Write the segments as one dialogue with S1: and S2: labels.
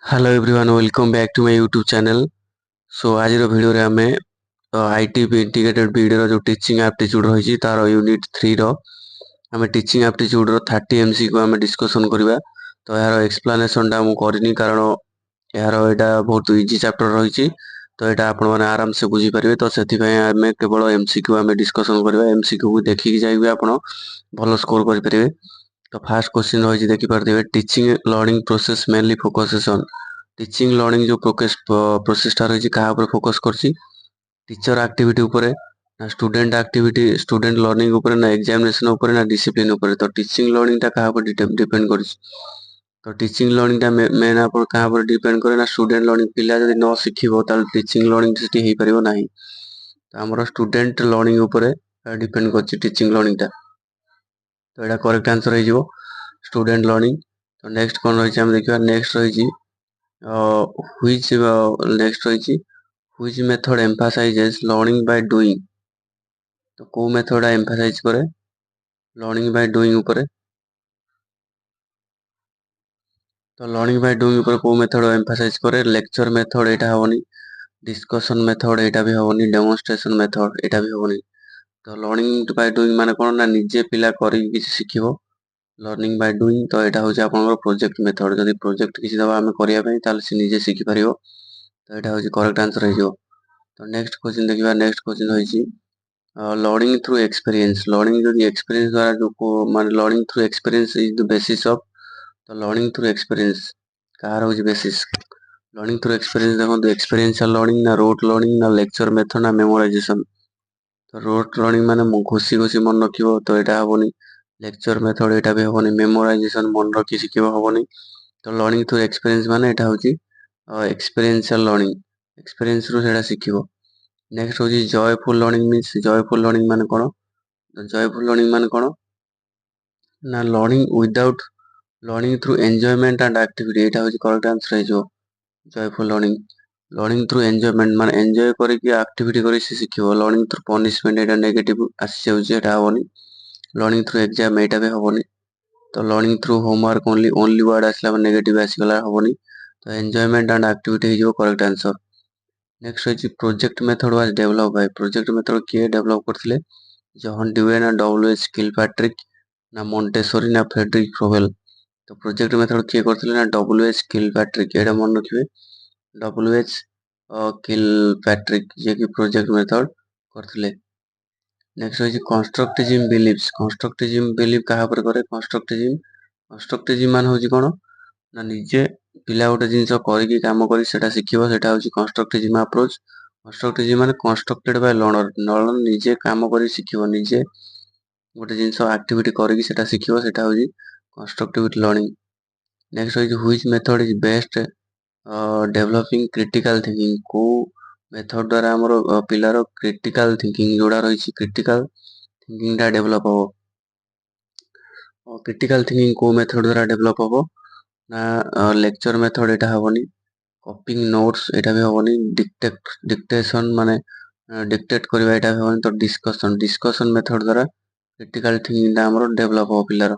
S1: Hello everyone welcome back to my YouTube channel. So आज video रे हमें IT integrated video जो teaching aptitude रही तार यूनिट 3 रो हमें टीचिंग एप्टीट्यूड रो 30 एमसी को हमें डिस्कशन करबा। तो यार एक्सप्लेनेशन टा मु करनी कारण यार एटा बहुत इजी चैप्टर रही। तो एटा आपण माने आराम से बुझी परिबे। तो सेति पय हमें केवल एमसीक्यू हमें डिस्कशन करबा। एमसीक्यू को देखि जाइबे आपण भलो स्कोर करि परिबे। तो फास्ट क्वेश्चन रही देखि पारथिबे teaching learning process mainly focuses on teaching learning जो प्रोसेसटा रही कहा पर फोकस करछि टीचर एक्टिविटी उपरे ना स्टूडेंट एक्टिविटी स्टूडेंट लर्निंग उपरे ना एग्जामिनेशन उपरे ना डिसिप्लिन उपरे। तो टीचिंग लर्निंग टा कहा पर डिपेंड करछि। तो टीचिंग लर्निंग टा मेन आप कहा पर डिपेंड करे ना स्टूडेंट लर्निंग पिला जदि न सिखिबो ताल टीचिंग लर्निंग सेठी हेई परिबो नाही। तो हमर स्टूडेंट लर्निंग उपरे डिपेंड करछि टीचिंग लर्निंग टा। तो एटा करेक्ट आंसर हे जिवो स्टूडेंट लर्निंग। तो नेक्स्ट कोन रही हम देखिबा। नेक्स्ट रही which next रही which method emphasizes learning by doing। तो को मेथड एम्फासाइज करे लर्निंग बाय डूइंग ऊपर। तो लर्निंग बाय डूइंग ऊपर को मेथड एम्फासाइज करे लेक्चर मेथड एटा होनी डिस्कशन मेथड एटा भी होनी डेमोन्स्ट्रेशन मेथड एटा भी होनी। तो लर्निंग बाय डूइंग माने कोन ना निजे पिला करी किछि सिखिबो लर्निंग बाय डूइंग। तो एटा होछि आपनकर प्रोजेक्ट मेथड जदि प्रोजेक्ट किछि दबा हम करिया पई ताल से निजे सिखि परिबो। तो एटा होछि करेक्ट आंसर हे जो। तो नेक्स्ट क्वेश्चन देखिबा। नेक्स्ट क्वेश्चन होइछि लर्निंग थ्रू एक्सपीरियंस लर्निंग जो एक्सपीरियंस द्वारा जो मान learning through experience is the basis of. तो लर्निंग थ्रू एक्सपीरियंस कार होछि बेसिस लर्निंग थ्रू एक्सपीरियंस देखो एक्सपीरियंशियल लर्निंग ना रोट लर्निंग ना लेक्चर मेथड ना मेमोराइजेशन। तो रोट लर्निंग माने घोषी घोषी मन रखिबो तो एटा हबोनी लेक्चर मेथड एटा भी हबोनी मेमोराइजेशन मन रखि सिखिबो हबोनी। तो लर्निंग थ्रू एक्सपीरियंस माने एटा होछि एक्सपीरियंशियल लर्निंग एक्सपीरियंस रू सेटा सिखिबो। नेक्स्ट होछि joyful learning means joyful learning माने कोन जॉयफुल लर्निंग माने कोन ना learning without learning through enjoyment and activity एटा होछि करेक्ट आंसर हे जो joyful learning learning through enjoyment माने एन्जॉय करी कि एक्टिविटी करी से सिखिबो। लर्निंग थ्रू पनिशमेंट एटा नेगेटिव आसी जाउछि एटा हबोनी लर्निंग थ्रू एग्जाम एटा भी हबोनी। तो learning through homework only only word आसला माने नेगेटिव आसी गला हबोनी। तो एन्जॉयमेंट एंड एक्टिविटी हे जो करेक्ट आंसर। नेक्स्ट होछि project method was develop by project method के डेवलप करथिले जॉन ड्यूए ना डब्ल्यूएच किलपैट्रिक ना मॉन्टेसोरी ना फ्रेडरिक फ्रोवेल। तो प्रोजेक्ट मेथड किए करथिले ना डब्ल्यूएच किलपैट्रिक एटा मन रखिबे डब्ल्यूएच किलपैट्रिक जे कि प्रोजेक्ट मेथड करथिले। नेक्स्ट होछि कंस्ट्रक्टिविज्म बिलीव कहा पर करे कंस्ट्रक्टिविज्म मान होछि कोन ना निजे पिला गोटे जिनिस करिकी काम करी सेटा सिखिबो सेटा होछि कंस्ट्रक्टिविज्म अप्रोच। कंस्ट्रक्टिविज्म माने कंस्ट्रक्टेड बाय लर्नर लर्नर निजे काम करी सिखिबो निजे गोटे जिनिस एक्टिविटी करिकी सेटा सिखिबो सेटा होछि कंस्ट्रक्टिव लर्निंग। नेक्स्ट होछि which method is best developing critical thinking को मेथड द्वारा हमर पिलार क्रिटिकल थिंकिंग जोड़ा रही क्रिटिकल थिंकिंग टा डेवलप हो। क्रिटिकल थिंकिंग को मेथड द्वारा डेवलप हो ना लेक्चर मेथड एटा हबोनी कॉपिंग नोट्स एटा भी हबोनी डिक्टेशन माने डिक्टेट करबा एटा भी हबोनी। तो डिस्कशन मेथड द्वारा क्रिटिकल थिंकिंग टा हमर डेवलप हो पिलार।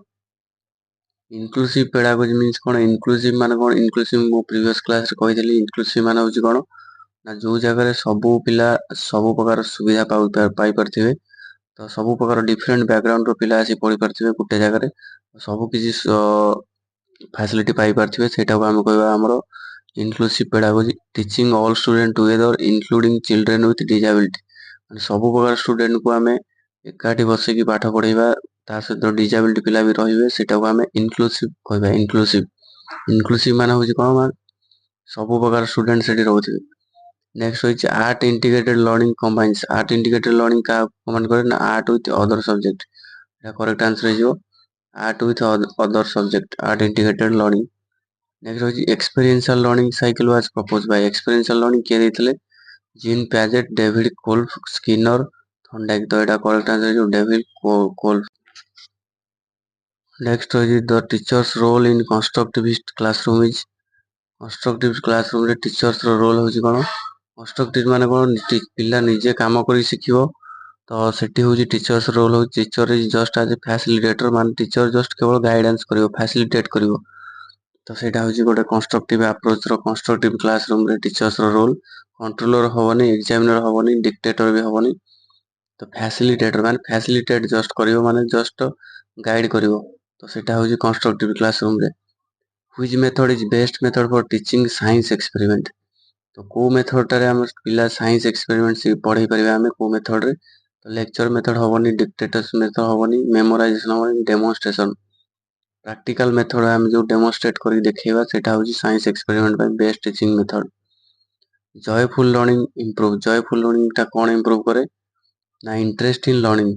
S1: इनक्लूसिव पेडागोजी मीन्स कोन इनक्लूसिव माने कोन इनक्लूसिव मो प्रीवियस क्लास रे कहितली इनक्लूसिव माने होची कोन ना जो जगह सबू पिला सबू प्रकार सुविधा पाई पारथिबे। तो सबू प्रकार डिफरेंट बैकग्राउंड रो पिला आसी पढ़ी पारथिबे गुटे जगह रे सबू किछि फैसिलिटी पाई पारथिबे सेटा को हम कहबा हमरो inclusive pedagogy. Teaching all student together including children with disability माने सबू प्रकार स्टूडेंट को हमें एकाठी बसे की पाठ पढाइबा ता सहित डिसेबिलिटी पिला भी रहिबे सेटा को हमें इनक्लूसिव कहबा। इनक्लूसिव माने होची कोन सबू प्रकार स्टूडेंट सेठी रहउथिबे। नेक्स्ट होइछि art integrated learning combines art integrated learning का कमेंट करे ना आर्ट विथ अदर सब्जेक्ट एटा करेक्ट आंसर हे जो art with other subject art integrated learning. Next होइछि experiential learning cycle was proposed by experiential learning के देथिले Jean Piaget David Kolb Skinner Thorndike. तो एटा करेक्ट आंसर हे जो डेविड कोल्फ। नेक्स्ट होइछि the teacher's role in constructivist classroom is constructive classroom रे teachers रो role होछि कोन कंस्ट्रक्टिव माने कोन पिला निजे काम करी सिखिबो। तो सेठी होछि टीचर्स रोल हो teacher is just as a facilitator माने टीचर जस्ट केवल गाइडेंस करिवो फैसिलिटेट करिवो। ତ ସେଇଟା ହଉଛି ଗୋଟେ କନଷ୍ଟ୍ରକ୍ଟିଭ ଆପ୍ରୋଚର କନଷ୍ଟ୍ରକ୍ଟିଭ କ୍ଲାସରୁମରେ ଟିଚର୍ସର ରୋଲ। କଣ୍ଟ୍ରୋଲର ହବନି, ଏକ୍ସାମିନର ହବନି, ଡିକ୍ଟେଟର ବି ହବନି। ତ ଫ୍ୟାସିଲିଟେଟର ମାନେ ଫ୍ୟାସିଲିଟେଟ ଜଷ୍ଟ କରିବ, ମାନେ ଜଷ୍ଟ ଗାଇଡ କରିବ। ତ ସେଇଟା ହଉଛି କନଷ୍ଟ୍ରକ୍ଟିଭ କ୍ଲାସରୁମରେ। Which method is best method for teaching science experiment. ତ କୋଉ ମେଥଡଟାରେ ଆମ ପିଲା ସାଇନ୍ସ ଏକ୍ସପେରିମେଣ୍ଟ ପଢେଇ ପାରିବେ ଆମେ, କୋଉ ମେଥଡରେ? ତ ଲେକ୍ଚର ମେଥଡ ହବନି, ଡିକ୍ଟେଟର୍ସ ମେଥଡ ହବନି, ମେମୋରାଇଜେସନ ହବନି, ଡେମୋନଷ୍ଟ୍ରେସନ। ପ୍ରାକ୍ଟିକାଲ ମେଥଡ ଆମେ ଯୋଉ ଡେମୋନଷ୍ଟ୍ରେଟ କରିକି ଦେଖେଇବା ସେଇଟା ହଉଛି ସାଇନ୍ସ ଏକ୍ସପେରିମେଣ୍ଟ ପାଇଁ best teaching method. Joyful learning improve. Joyful ଲର୍ଣ୍ଣିଂଟା କ'ଣ ଇମ୍ପ୍ରୁଭ କରେ ନା ଇଣ୍ଟରେଷ୍ଟ ଇନ୍ ଲର୍ଣ୍ଣିଂ।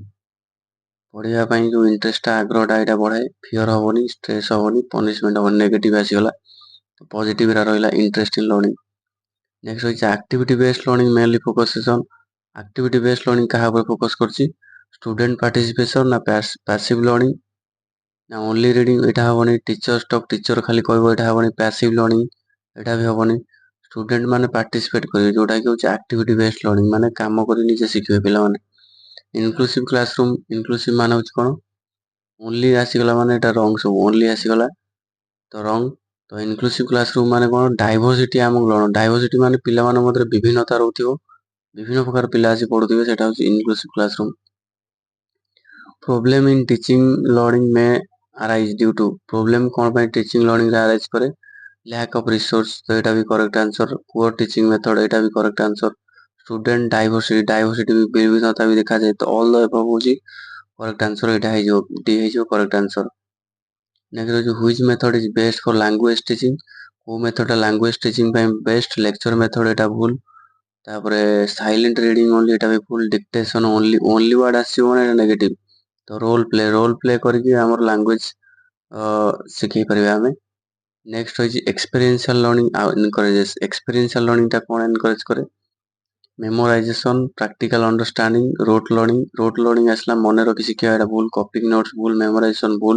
S1: ପଢିବା ପାଇଁ ଯୋଉ ଇଣ୍ଟରେଷ୍ଟଟା, ଆଗ୍ରହଟା ଏଇଟା ବଢାଏ। ଫିଅର ହବନି, ଷ୍ଟ୍ରେସ୍ ହବନି, ପନିଶମେଣ୍ଟ ହବନି। ନେଗେଟିଭ ଆସିଗଲା, ପଜିଟିଭରେ ରହିଲା ଇଣ୍ଟରେଷ୍ଟ ଇନ୍ ଲର୍ଣ୍ଣିଂ। ନେକ୍ସଟ ହଉଛି activity based learning mainly focuses on. Activity based learning କାହା ଉପରେ ଫୋକସ କରୁଛି? ଷ୍ଟୁଡେଣ୍ଟ ପାର୍ଟିସିପେସନ ନା ପ୍ୟାସିଭ ଲର୍ଣ୍ଣିଂ ନା ଓନ୍ଲି ରିଡିଂ? ଏଇଟା ହବନି। ଟିଚର ଷ୍ଟକ୍, ଟିଚର ଖାଲି କହିବ, ଏଇଟା ହବନି। ପ୍ୟାସିଭ ଲର୍ଣ୍ଣିଂ, ଏଇଟା ବି ହବନି। ଷ୍ଟୁଡେଣ୍ଟ ମାନେ ପାର୍ଟିସିପେଟ କରିବେ, ଯୋଉଟା କି ହଉଛି ଆକ୍ଟିଭିଟି ବେସ୍ଡ ଲର୍ଣ୍ଣିଂ, ମାନେ କାମ କରି ନିଜେ ଶିଖିବେ ପିଲାମାନେ। ଇନକ୍ଲୁସିଭ କ୍ଲାସରୁମ, ଇନକ୍ଲୁସିଭ ମାନେ ହଉଛି କ'ଣ? ଓନ୍ଲି ଆସିଗଲା ମାନେ ଏଇଟା ରଙ୍ଗ, ସବୁ ଓନ୍ଲି ଆସିଗଲା ତ ରଙ୍ଗ। ତ ଇନକ୍ଲୁସିଭ କ୍ଲାସରୁମ ମାନେ କ'ଣ? ଡାଇଭରସିଟି ଆମକୁ ଗ୍ରହଣ। ଡାଇଭରସିଟି ମାନେ ପିଲାମାନଙ୍କ ମଧ୍ୟରେ ବିଭିନ୍ନତା ରହୁଥିବ, ବିଭିନ୍ନ ପ୍ରକାର ପିଲା ଆସି ପଢୁଥିବେ, ସେଟା ହଉଛି inclusive classroom. Problem in teaching learning may arise due to. Problem କ'ଣ ପାଇଁ ଟିଚିଂ ଲର୍ଣ୍ଣିଂରେ ଆରାଇଜ କରେ? ଲ୍ୟାକ୍ ଅଫ୍ ରିସୋର୍ସ, ତ ଏଇଟା ବି correct answer. Poor teaching method, ଏଇଟା ବି correct answer. Student diversity, diversity ବି ବିଭିନ୍ନତା ବି ଦେଖାଯାଏ। ତ ଅଲ୍ ଦ ଏବଭ୍ ହଉଛି କରେକ୍ଟ ଆନ୍ସର। ଏଇଟା ହେଇଯିବ, ଡି ହେଇଯିବ କରେକ୍ଟ ଆନ୍ସର। ନେକ୍ସଟ ହଉଛି which method is best for language teaching. କୋଉ ମେଥଡଟା ଲାଙ୍ଗୁଏଜ ଟିଚିଂ ପାଇଁ ବେଷ୍ଟ? ଲେକ୍ଚର ମେଥଡ, ଏଇଟା ଭୁଲ। ତାପରେ ସାଇଲେଣ୍ଟ ରିଡିଂ ଓନ୍ଲି, ଏଇଟା ବି ଭୁଲ। ଡିକ୍ଟେସନ ଓନ୍ଲି, ଓନ୍ଲି ୱାର୍ଡ ଆସିବ ମାନେ ଏଇଟା ନେଗେଟିଭ। ତ ରୋଲ ପ୍ଲେ କରିକି ଆମର ଲାଙ୍ଗୁଏଜ ଶିଖେଇ ପାରିବା ଆମେ। ନେକ୍ସଟ ହଉଛି ଏକ୍ସପେରିଏନ୍ସିଆଲ ଲର୍ଣ୍ଣିଂ ଆଉ ଏନକରେଜେସ୍। ଏକ୍ସପେରିଏନ୍ସିଆଲ ଲର୍ଣ୍ଣିଂଟା କ'ଣ ଏନକରେଜ କରେ? Memorisation, practical understanding, rote learning. Rote learning ଆସିଲା ମନେ ରଖି ଶିଖିବା, ଏଇଟା ଭୁଲ। କପିଂ ନୋଟ୍ସ ଭୁଲ, ମେମୋରାଇଜେସନ ଭୁଲ।